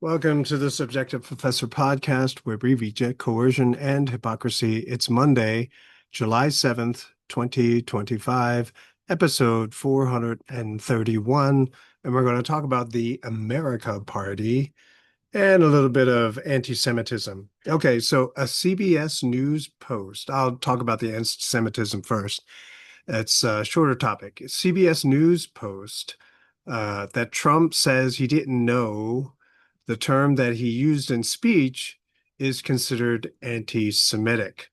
Welcome to the Subjective Professor podcast, where we reject coercion and hypocrisy. It's Monday, July 7th, 2025, episode 431, and we're going to talk about the America Party and a little bit of anti-Semitism. Okay, so a CBS News post. I'll talk about the anti-Semitism first. It's a shorter topic. CBS News post that Trump says he didn't know the term that he used in speech is considered anti-Semitic.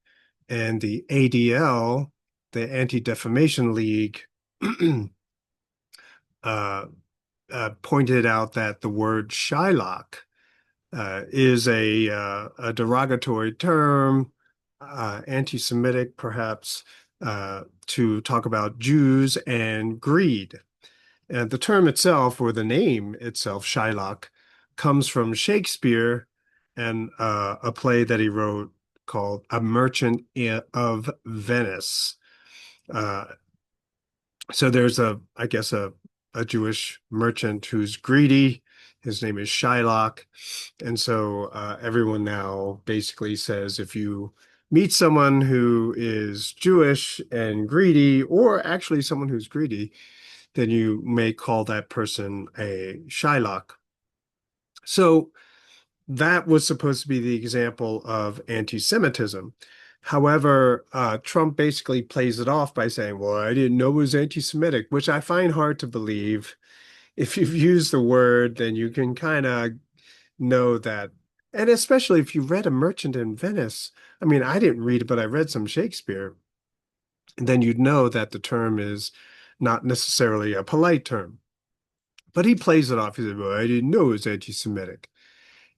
And the ADL, the Anti-Defamation League, uh, pointed out that the word Shylock is a derogatory term, anti-Semitic perhaps, to talk about Jews and greed. And the term itself, or the name itself, Shylock, comes from Shakespeare and a play that he wrote called A Merchant of Venice. Uh, so there's I guess, a Jewish merchant who's greedy. His name is Shylock. And so everyone now basically says if you meet someone who is Jewish and greedy, or actually someone who's greedy, then you may call that person a Shylock. So that was supposed to be the example of anti-Semitism. However, Trump basically plays it off by saying, well, I didn't know it was anti-Semitic, which I find hard to believe. If you've used the word, then you can kind of know that. And especially if you read A Merchant in Venice, I mean, I didn't read it, but I read some Shakespeare, and then you'd know that the term is not necessarily a polite term. But he plays it off. He said, well, I didn't know it was anti-Semitic.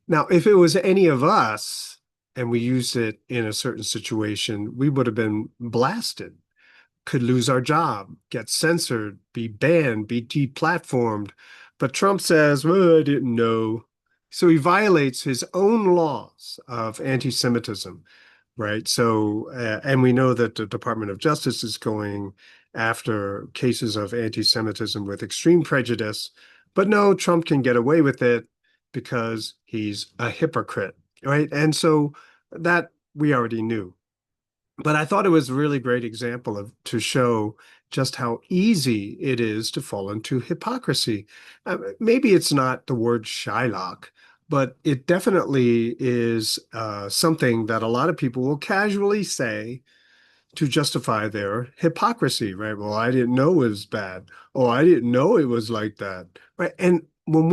Now, if it was any of us and we used it in a certain situation, we would have been blasted, could lose our job, get censored, be banned, be deplatformed. But Trump says, well, I didn't know. So he violates his own laws of anti-Semitism, right? So, and we know that the Department of Justice is going after cases of anti-Semitism with extreme prejudice. But no, Trump can get away with it because he's a hypocrite, right? And so that we already knew. But I thought it was a really great example of to show just how easy it is to fall into hypocrisy. Maybe it's not the word Shylock, but it definitely is something that a lot of people will casually say to justify their hypocrisy, right? Well, I didn't know it was bad. Oh, I didn't know it was like that, right? And when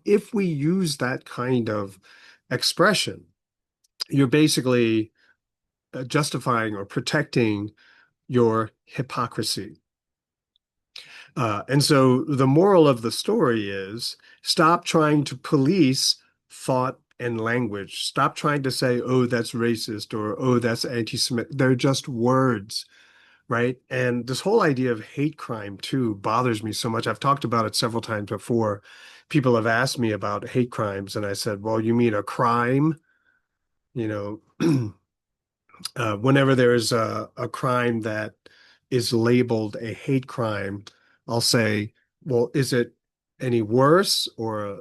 if we use that kind of expression, you're basically justifying or protecting your hypocrisy. And so the moral of the story is stop trying to police thought and language. Stop trying to say, oh, that's racist or oh, that's anti-Semitic. They're just words, right? And this whole idea of hate crime, too, bothers me so much. I've talked about it several times before. People have asked me about hate crimes, and I said, well, you mean a crime? You know, whenever there's a crime that is labeled a hate crime, I'll say, well, is it any worse or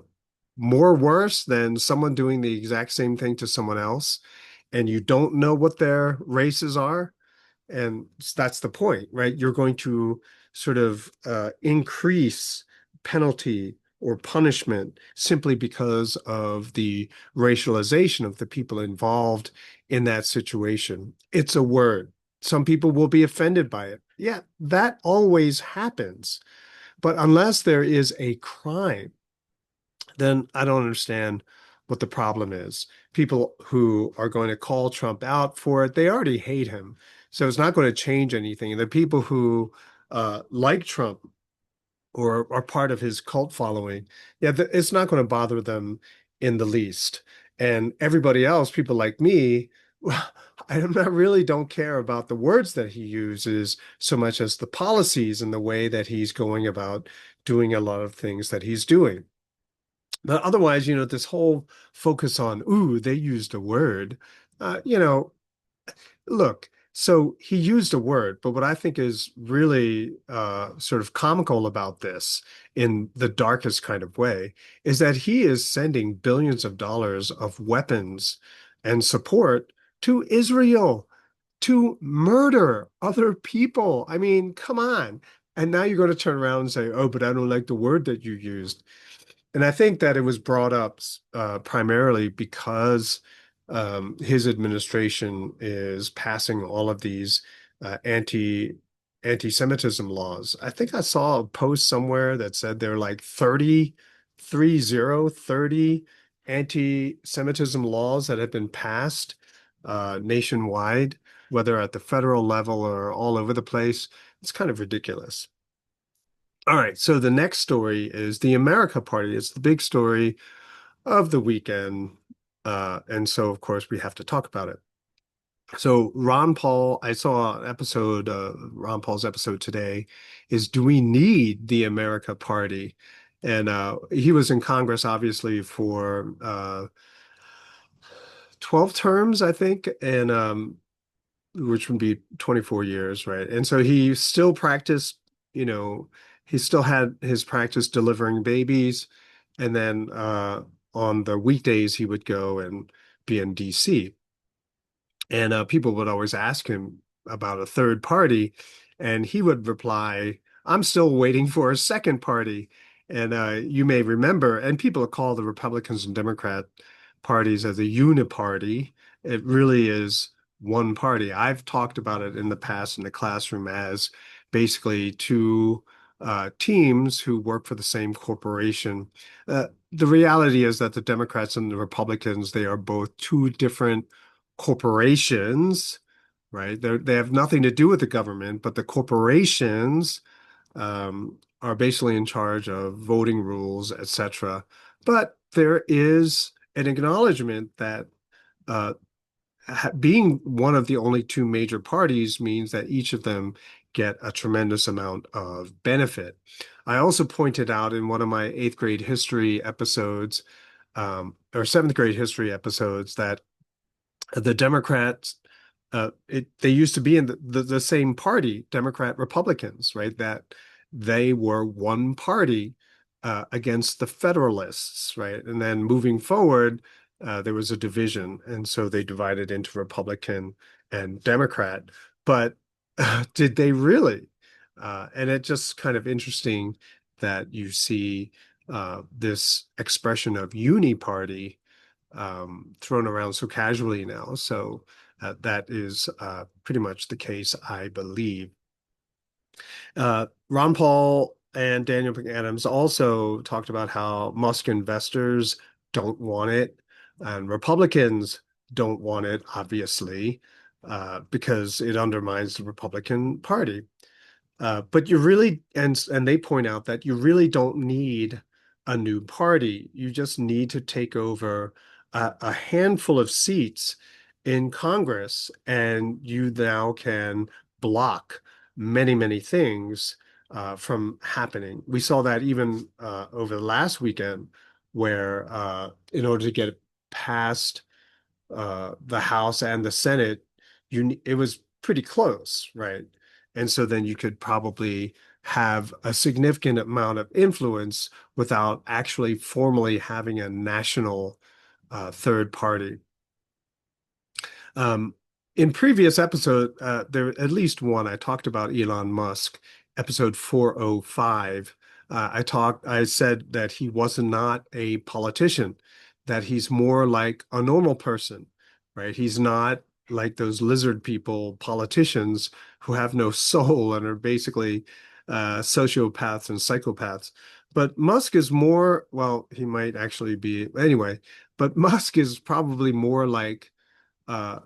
more worse than someone doing the exact same thing to someone else and you don't know what their races are? And that's the point, right? You're going to sort of increase penalty or punishment simply because of the racialization of the people involved in that situation. It's a word. Some people will be offended by it. Yeah, that always happens. But unless there is a crime, then I don't understand what the problem is. People who are going to call Trump out for it, they already hate him. So it's not going to change anything. And the people who like Trump or are part of his cult following, yeah, it's not going to bother them in the least. And everybody else, people like me, well, I not really don't care about the words that he uses so much as the policies and the way that he's going about doing a lot of things that he's doing. But otherwise, this whole focus on, ooh, they used a word, uh, you know, look. So he used a word, but what I think is really sort of comical about this in the darkest kind of way is that he is sending billions of dollars of weapons and support to Israel to murder other people. I mean, come on. And now you're going to turn around and say, oh, but I don't like the word that you used. And I think that it was brought up primarily because his administration is passing all of these anti-Semitism laws. I think I saw a post somewhere that said there are like 30 anti-Semitism laws that have been passed nationwide, whether at the federal level or all over the place. It's kind of ridiculous. All right, so the next story is the America Party. It's the big story of the weekend. And so, of course, we have to talk about it. So, Ron Paul, I saw an episode, Ron Paul's episode today, is Do We Need the America Party? And he was in Congress, obviously, for 12 terms, I think. And which would be 24 years, right? And so he still practiced, you know, he still had his practice delivering babies. And then on the weekdays, he would go and be in DC. And people would always ask him about a third party. And he would reply, I'm still waiting for a second party. And you may remember, and people call the Republicans and Democrat parties as a uniparty. It really is one party. I've talked about it in the past in the classroom as basically two teams who work for the same corporation. The reality is that the Democrats and the Republicans, they are both two different corporations, right? They have nothing to do with the government, but the corporations are basically in charge of voting rules, etc. But there is an acknowledgement that uh, being one of the only two major parties means that each of them get a tremendous amount of benefit. I also pointed out in one of my eighth grade history episodes, or seventh grade history episodes, that the Democrats, they used to be in the same party, Democrat Republicans, right? That they were one party against the Federalists, right? And then moving forward, there was a division, and so they divided into Republican and Democrat. But did they really? And it's just kind of interesting that you see this expression of uniparty thrown around so casually now. So that is pretty much the case, I believe. Ron Paul and Daniel McAdams also talked about how Musk investors don't want it, and Republicans don't want it, obviously, because it undermines the Republican Party. But you really, and they point out that you really don't need a new party. You just need to take over a handful of seats in Congress, and you now can block many, many things from happening. We saw that even over the last weekend, where in order to get it past the House and the Senate, it was pretty close, right? And so then you could probably have a significant amount of influence without actually formally having a national third party. Um, in previous episode, there at least one I talked about Elon Musk, episode 405. I said that he was not a politician, that he's more like a normal person, right? He's not like those lizard people, politicians who have no soul and are basically sociopaths and psychopaths. But Musk is more, well, he might actually be, anyway, but Musk is probably more like uh,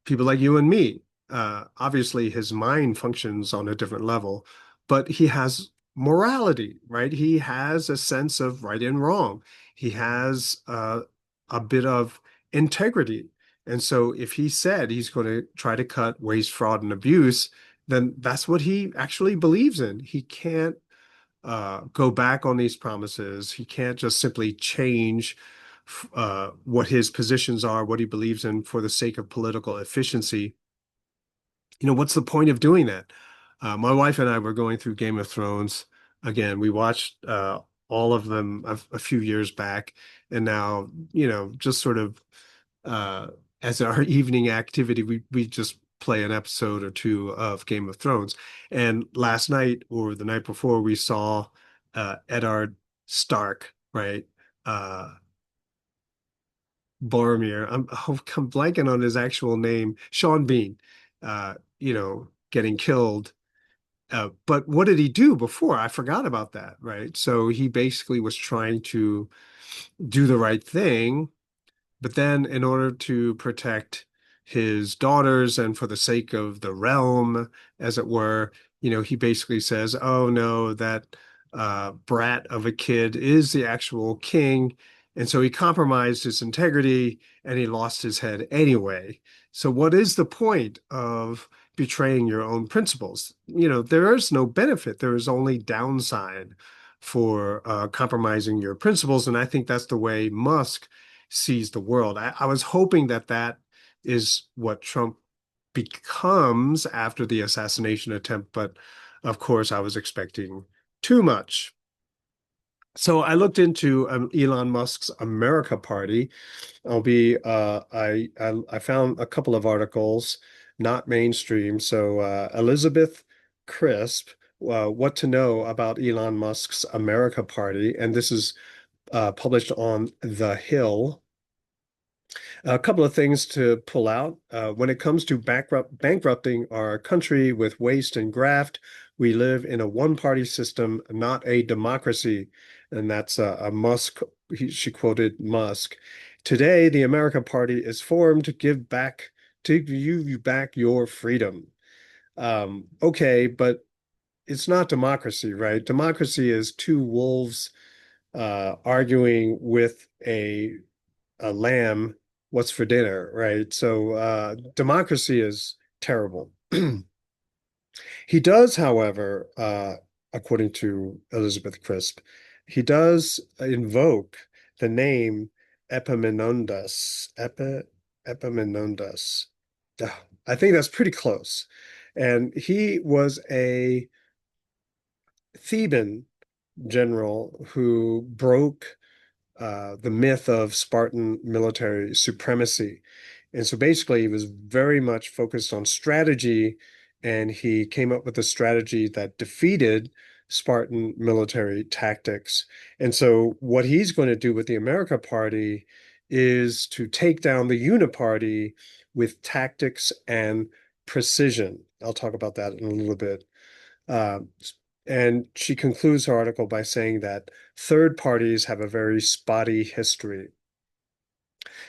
people like you and me. Obviously, his mind functions on a different level, but he has morality, right? He has a sense of right and wrong. He has a bit of integrity. And so if he said he's going to try to cut waste, fraud, and abuse, then that's what he actually believes in. He can't go back on these promises. He can't just simply change what his positions are, what he believes in for the sake of political efficiency. what's the point of doing that? My wife and I were going through Game of Thrones again. We watched all of them a few years back, and now, just sort of uh, as our evening activity, we just play an episode or two of Game of Thrones. And last night or the night before, we saw Eddard Stark, right? Uh, Boromir. I'm blanking on his actual name. Sean Bean, getting killed. But what did he do before? I forgot about that, right? So he basically was trying to do the right thing, but then, in order to protect his daughters and for the sake of the realm, as it were, he basically says, "Oh no, that brat of a kid is the actual king." And so he compromised his integrity and he lost his head anyway. So, what is the point of betraying your own principles? There is no benefit, there is only downside for compromising your principles. And I think that's the way Musk sees the world. I was hoping that that is what Trump becomes after the assassination attempt, but of course, I was expecting too much. So I looked into Elon Musk's America Party. I found a couple of articles, not mainstream. So Elizabeth Crisp, What to Know About Elon Musk's America Party, and this is published on The Hill. A couple of things to pull out. When it comes to bankrupting our country with waste and graft, we live in a one-party system, not a democracy. And that's a Musk. She quoted Musk. Today, the America Party is formed to give you back your freedom. Okay, but it's not democracy, right? Democracy is two wolves arguing with a lamb what's for dinner, right? So democracy is terrible. He does, however, according to Elizabeth Crisp, he does invoke the name Epaminondas. I think that's pretty close. And he was a Theban general who broke the myth of Spartan military supremacy. And so basically, he was very much focused on strategy, and he came up with a strategy that defeated Spartan military tactics. And so, what he's going to do with the America Party is to take down the Uniparty with tactics and precision. I'll talk about that in a little bit. Uh, and she concludes her article by saying that third parties have a very spotty history.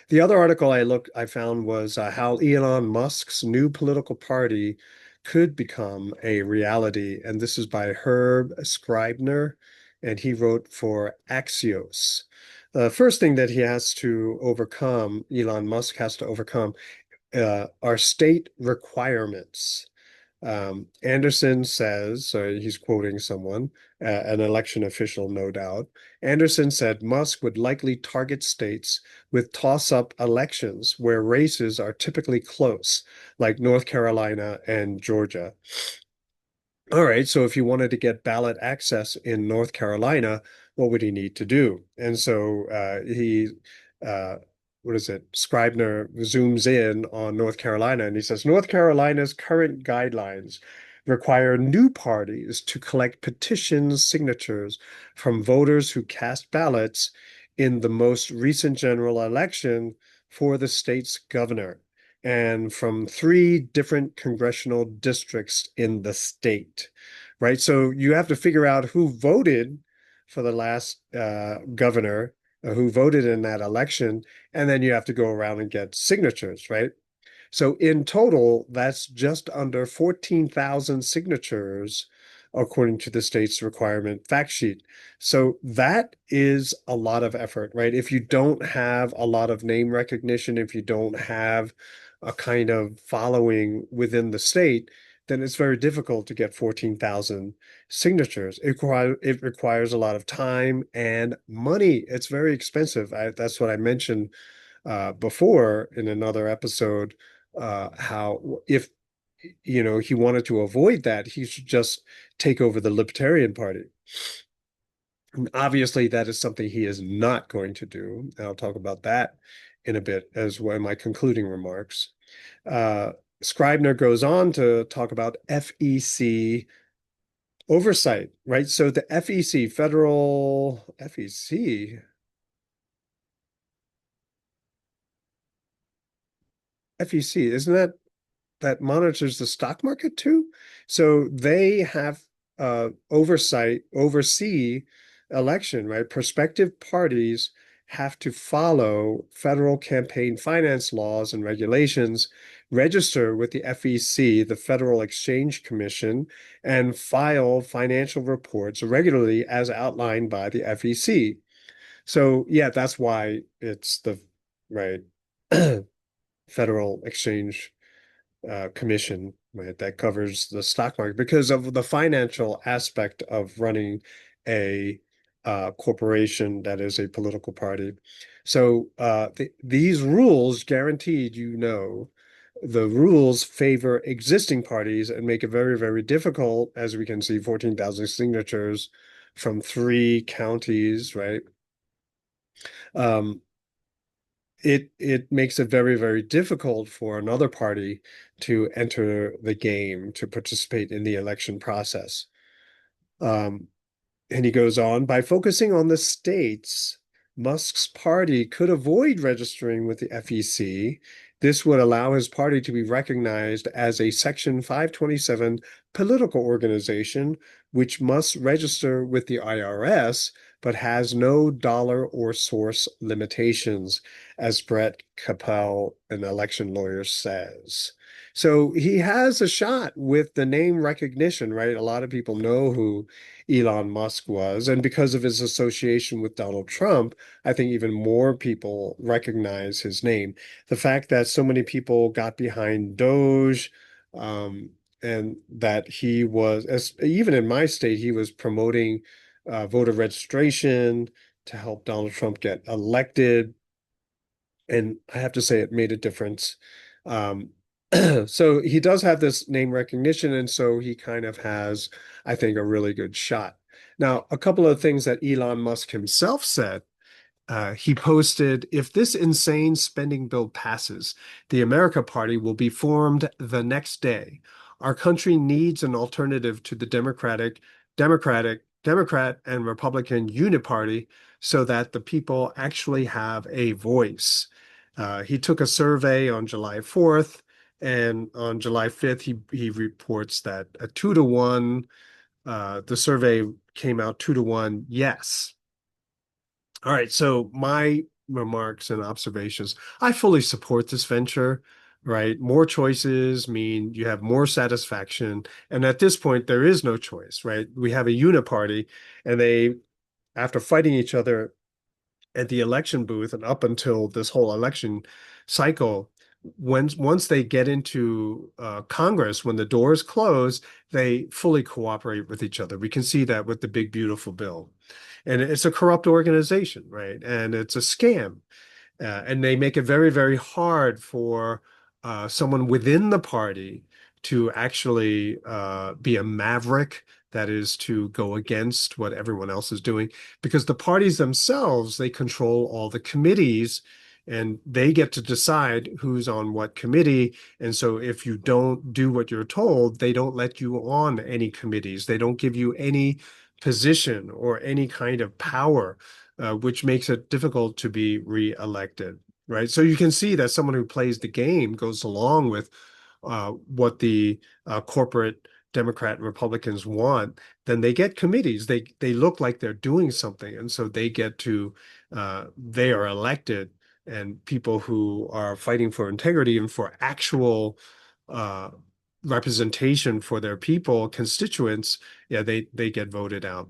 The other article I found was how Elon Musk's new political party could become a reality, and this is by Herb Scribner, and he wrote for Axios. The first thing that he has to overcome, Elon Musk has to overcome, are state requirements. Anderson says, so he's quoting someone, an election official, no doubt. Anderson said Musk would likely target states with toss-up elections where races are typically close, like North Carolina and Georgia. All right, so if you wanted to get ballot access in North Carolina, what would he need to do? And so uh, what is it? Scribner zooms in on North Carolina and he says, North Carolina's current guidelines require new parties to collect petition signatures from voters who cast ballots in the most recent general election for the state's governor and from three different congressional districts in the state, right? So you have to figure out who voted for the last governor, who voted in that election, and then you have to go around and get signatures, right? So in total, that's just under 14,000 signatures, according to the state's requirement fact sheet. So that is a lot of effort, right? If you don't have a lot of name recognition, if you don't have a kind of following within the state, then it's very difficult to get 14,000 signatures. It requires a lot of time and money. It's very expensive. That's what I mentioned before in another episode, how if he wanted to avoid that, he should just take over the Libertarian Party. And obviously, that is something he is not going to do. And I'll talk about that in a bit as one of my concluding remarks. Uh, Scribner goes on to talk about FEC oversight, right? So the FEC, federal FEC, isn't that monitors the stock market too? So they have oversee election, right? Prospective parties have to follow federal campaign finance laws and regulations, register with the FEC, the Federal Exchange Commission, and file financial reports regularly as outlined by the FEC. So yeah, that's why it's the right Federal Exchange Commission, right, that covers the stock market because of the financial aspect of running a corporation that is a political party. So these rules guaranteed, the rules favor existing parties and make it very, very difficult, as we can see, 14,000 signatures from 3 counties, right? Um, it makes it very, very difficult for another party to enter the game to participate in the election process. Um, and he goes on, by focusing on the states, Musk's party could avoid registering with the FEC. This would allow his party to be recognized as a Section 527 political organization, which must register with the IRS, but has no dollar or source limitations, as Brett Capel, an election lawyer, says. So he has a shot with the name recognition, right? A lot of people know who Elon Musk was. And because of his association with Donald Trump, I think even more people recognize his name. The fact that so many people got behind Doge, and that he was, even in my state, he was promoting voter registration to help Donald Trump get elected. And I have to say, it made a difference. Um, so he does have this name recognition, and so he kind of has, I think, a really good shot. Now, a couple of things that Elon Musk himself said. He posted, if this insane spending bill passes, the America Party will be formed the next day. Our country needs an alternative to the Democrat and Republican uniparty so that the people actually have a voice. He took a survey on July 4th, and on July 5th, he reports that a 2-to-1, the survey came out 2-to-1, yes. All right, so my remarks and observations. I fully support this venture, right? More choices mean you have more satisfaction. And at this point, there is no choice, right? We have a uniparty, and they, after fighting each other at the election booth and up until this whole election cycle, once they get into Congress, when the doors close, they fully cooperate with each other. We can see that with the big, beautiful bill. And it's a corrupt organization, right? And it's a scam. And they make it very, very hard for someone within the party to actually be a maverick, that is to go against what everyone else is doing, because the parties themselves, they control all the committees and they get to decide who's on what committee. And so if you don't do what you're told, they don't let you on any committees. They don't give you any position or any kind of power, which makes it difficult to be reelected, right? So you can see that someone who plays the game goes along with what the corporate Democrat and Republicans want, then they get committees. They look like they're doing something, and so they are elected, and people who are fighting for integrity and for actual uh, representation for their people, constituents, yeah, they get voted out.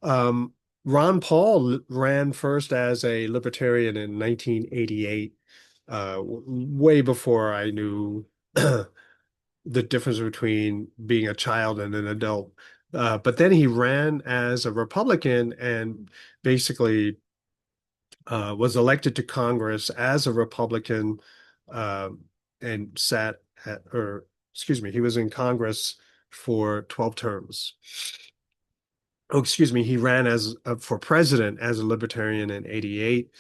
Um, Ron Paul ran first as a libertarian in 1988, way before I knew the difference between being a child and an adult. But then he ran as a Republican and basically was elected to Congress as a Republican, uh, and sat or excuse me, he was in Congress for 12 terms. Oh, excuse me, he ran as for president as a libertarian in 88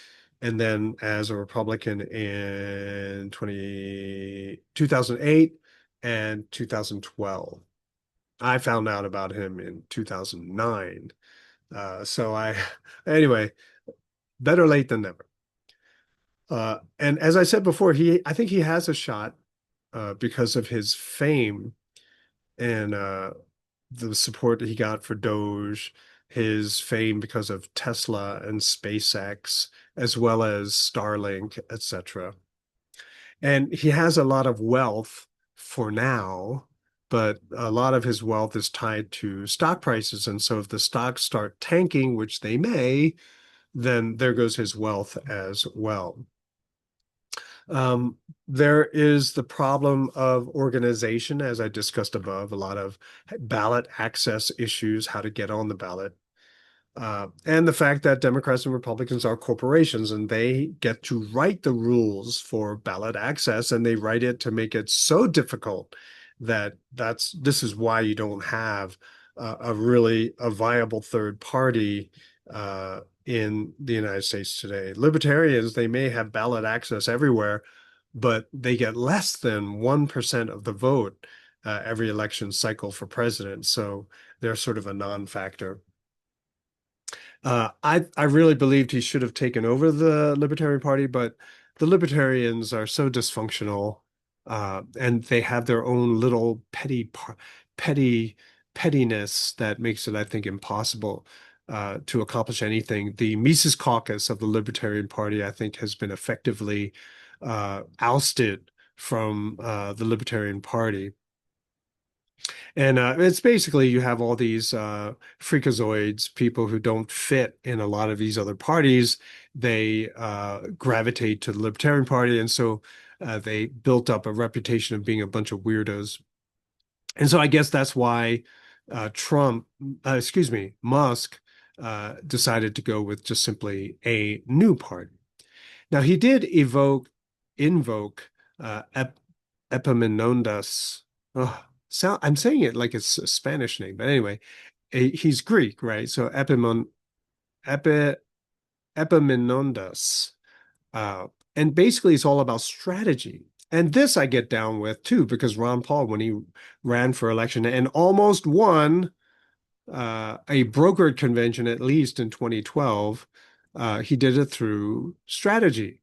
and then as a Republican in 2008 and 2012. I found out about him in 2009. So anyway, better late than never. And as I said before, I think he has a shot because of his fame and the support that he got for Doge, his fame because of Tesla and SpaceX, as well as Starlink, etc. And he has a lot of wealth for now, but a lot of his wealth is tied to stock prices. And so if the stocks start tanking, which they may, then there goes his wealth as well. There is the problem of organization, as I discussed above, a lot of ballot access issues, how to get on the ballot. And the fact that Democrats and Republicans are corporations and they get to write the rules for ballot access, and they write it to make it so difficult that this is why you don't have a really a viable third party in the United States today. Libertarians, they may have ballot access everywhere, but they get less than 1% of the vote every election cycle for president. So they're sort of a non-factor. I really believed he should have taken over the Libertarian Party, but the Libertarians are so dysfunctional, and they have their own little petty pettiness that makes it, I think, impossible to accomplish anything. The Mises Caucus of the Libertarian Party, I think, has been effectively ousted from the Libertarian Party. And it's basically you have all these freakazoids, people who don't fit in a lot of these other parties. They gravitate to the Libertarian Party, and so they built up a reputation of being a bunch of weirdos. And so I guess that's why Musk decided to go with just simply a new party. Now he did invoke Ep Epaminondas. Oh, I'm saying it like it's a Spanish name, but anyway, he's Greek, right? So Epi, Epaminondas, and basically it's all about strategy. And this I get down with too, because Ron Paul, when he ran for election and almost won a brokered convention, at least in 2012, he did it through strategy,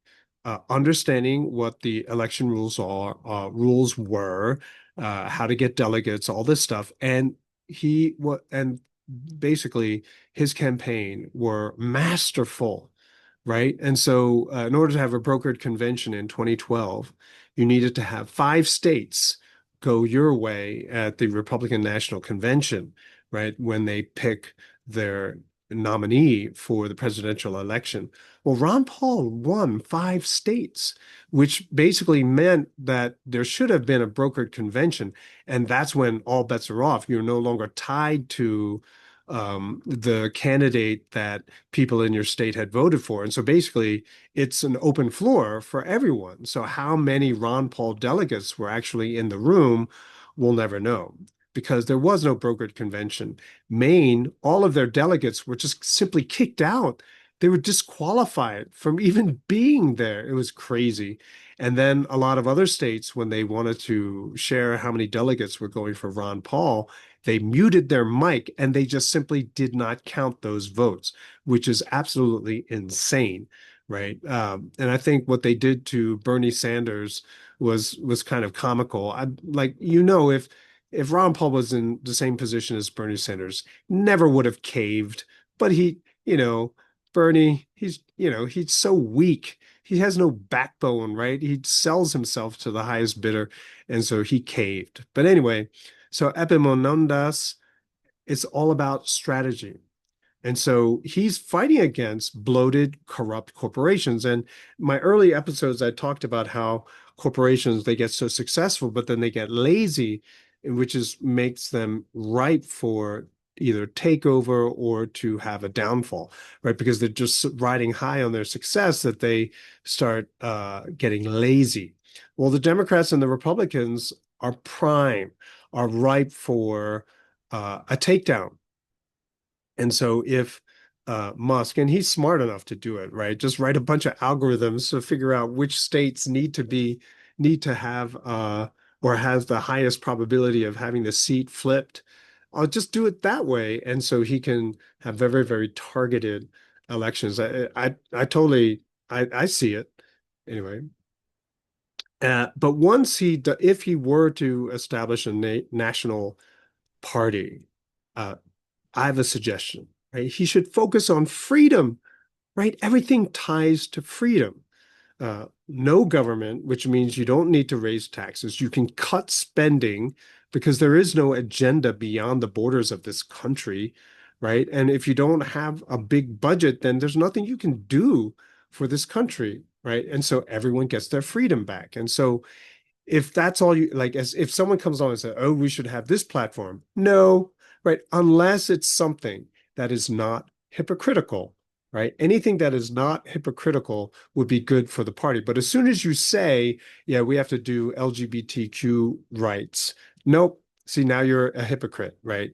understanding what the election rules were, how to get delegates, all this stuff, and basically his campaign were masterful, right? And so, in order to have a brokered convention in 2012, you needed to have 5 states go your way at the Republican National Convention, right? When they pick their nominee for the presidential election. Well, Ron Paul won 5 states, which basically meant that there should have been a brokered convention. And that's when all bets are off. You're no longer tied to the candidate that people in your state had voted for. And so basically, it's an open floor for everyone. So how many Ron Paul delegates were actually in the room, we'll never know because there was no brokered convention. Maine, all of their delegates were just simply kicked out. They were disqualified from even being there. It was crazy. And then a lot of other states, when they wanted to share how many delegates were going for Ron Paul, they muted their mic and they just simply did not count those votes, which is absolutely insane, right? And I think what they did to Bernie Sanders was kind of comical. I like, if Ron Paul was in the same position as Bernie Sanders, never would have caved. But Bernie, he's so weak. He has no backbone, right? He sells himself to the highest bidder, and so he caved. But anyway, so Epaminondas, it's all about strategy. And so he's fighting against bloated, corrupt corporations. And my early episodes, I talked about how corporations, they get so successful, but then they get lazy, which makes them ripe for either takeover or to have a downfall, right? Because they're just riding high on their success that they start getting lazy. Well, the Democrats and the Republicans are prime, are ripe for a takedown. And so if Musk, and he's smart enough to do it, right? Just write a bunch of algorithms to figure out which states need to have or has the highest probability of having the seat flipped. I'll just do it that way. And so he can have very, very targeted elections. I totally I see it anyway. But if he were to establish a national party, uh, I have a suggestion, right? He should focus on freedom, right? Everything ties to freedom. No government, which means you don't need to raise taxes. You can cut spending because there is no agenda beyond the borders of this country, right? And if you don't have a big budget, then there's nothing you can do for this country, right? And so everyone gets their freedom back. And so if that's all you like, as if someone comes on and says, oh, we should have this platform. No, right? Unless it's something that is not hypocritical, right? Anything that is not hypocritical would be good for the party. But as soon as you say, yeah, we have to do LGBTQ rights, nope. See, now you're a hypocrite, right?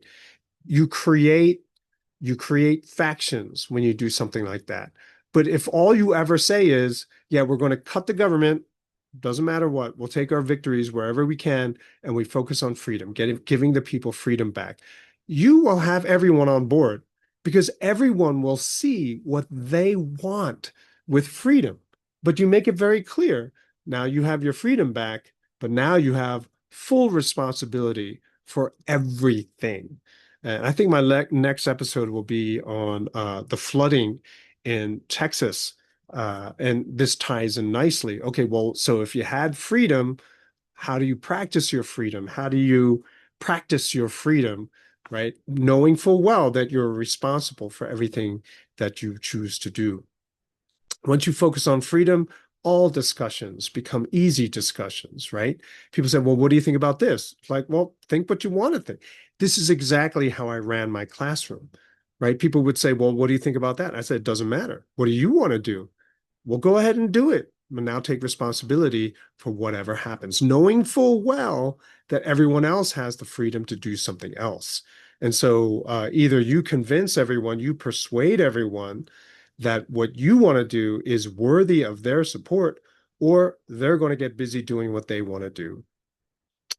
You create you create factions when you do something like that. But if all you ever say is, yeah, we're going to cut the government, doesn't matter what, we'll take our victories wherever we can, and we focus on freedom, giving the people freedom back, you will have everyone on board because everyone will see what they want with freedom. But you make it very clear. Now you have your freedom back, but now you have full responsibility for everything. And I think my next episode will be on the flooding in Texas. And this ties in nicely. Okay, well, so if you had freedom, how do you practice your freedom? How do you practice your freedom, right? Knowing full well that you're responsible for everything that you choose to do. Once you focus on freedom, all discussions become easy discussions, right? People say, well, what do you think about this? It's like, well, think what you want to think. This is exactly how I ran my classroom, right? People would say, well, what do you think about that? I said, it doesn't matter. What do you want to do? Well, go ahead and do it. But now take responsibility for whatever happens, knowing full well that everyone else has the freedom to do something else. And so either you convince everyone, you persuade everyone that what you want to do is worthy of their support, or they're going to get busy doing what they want to do,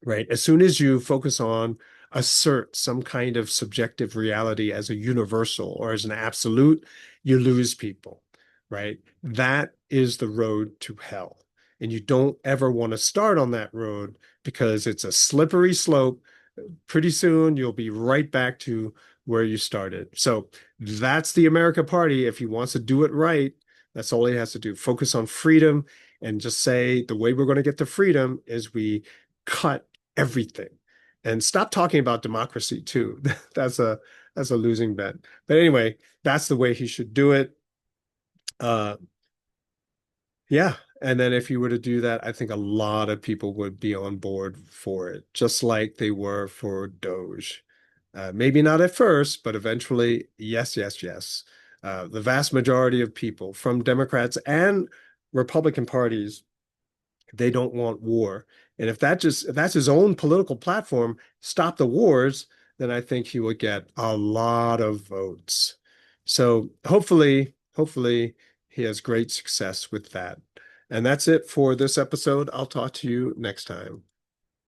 right? As soon as you focus on assert some kind of subjective reality as a universal or as an absolute, you lose people, right? That is the road to hell. And you don't ever want to start on that road because it's a slippery slope. Pretty soon you'll be right back to where you started. So that's the America Party. If he wants to do it right, that's all he has to do. Focus on freedom and just say the way we're going to get to freedom is we cut everything and stop talking about democracy too. That's a losing bet. But anyway, that's the way he should do it. Uh, yeah. And then if you were to do that, I think a lot of people would be on board for it, just like they were for Doge. Maybe not at first, but eventually, yes, yes, yes. The vast majority of people from Democrats and Republican parties, they don't want war. And if that's his own political platform, stop the wars, then I think he would get a lot of votes. So hopefully he has great success with that. And that's it for this episode. I'll talk to you next time.